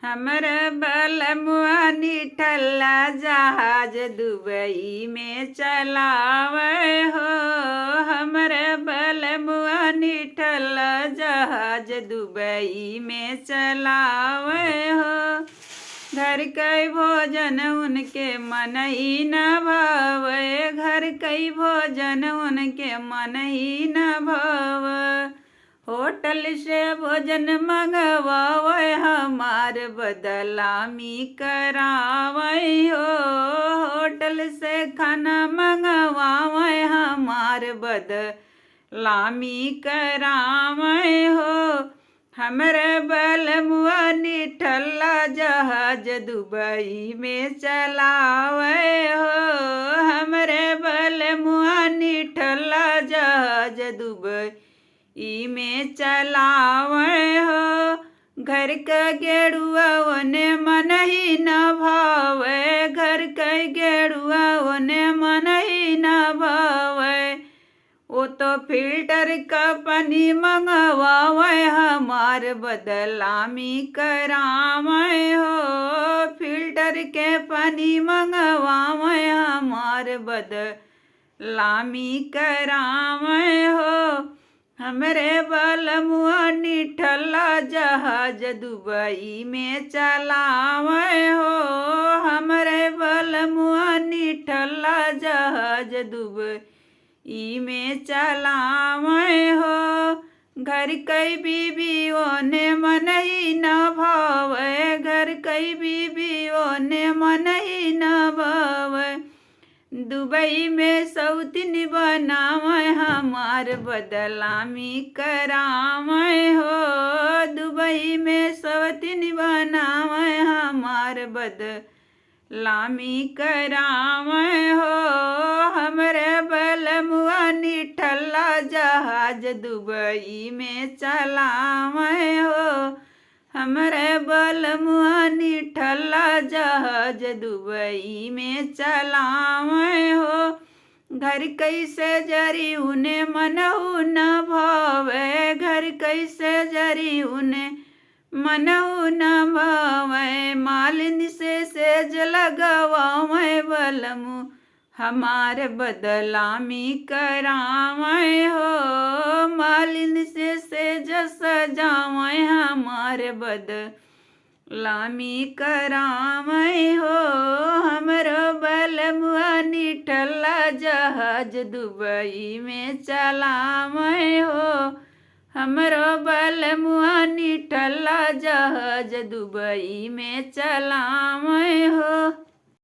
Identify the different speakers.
Speaker 1: हमर बलमुआ निठल्ला जहाज दुबई में चलावे हो। हमर बलमुआ निठल्ला जहाज दुबई में चलावे हो। घर कई भोजन उनके मन ही न भावे, घर कई भोजन उनके मन ही न भावे। होटल से भोजन मंगवावे हमार बदलामी करावे हो। होटल से खाना मंगवावे हमार बदलामी करावे हो। हमरे बलमुआ निठल्ला जहाज दुबई में चलावे हो। हमरे बलमुआ निठल्ला जहाज दुबई में चलावे हो। घर का गेड़ुआ ओने मन ही न भावे, घर का गेड़ुआ ओने मन ही न भावे। वो तो फिल्टर का पानी मंगवावे हमार बदलामी करावे हो। फिल्टर के पानी मंगवावे हमार बदलामी करावे हो। हमरे बलमुआ निठल्ला जहाज दुबई में चलावे हो। हमरे बलमुआ निठल्ला जहाज दुबई में चलावे हो। घर कई बीबियों ने मन ही न भावे, घर कई बीबियों ने मन ही न भावे। दुबई में सौतीन बनावे हमार बदलामी करावे हो। दुबई में सौतीन बनावे हमार बदलामी करावे हो। हमरे बलमुआ निठल्ला जहाज दुबई में चलावे हो। हमरे बलमुआ निठल्ला जहाज दुबई में चलावे हो। घर कैसे जरी उन्हें मनहु न भावे, घर कैसे जरी उन्हें मनहु न भावे। मालिन से सेज लगवावे बलमु हमार बदलामी करावे हो। मालिन से सेज सजावे हमार बदलामी करावे हो। हमरो बलमुआ निठल्ला जहाज दुबई में चलावे हो। हमरो बलमुआ निठल्ला जहाज दुबई में चलावे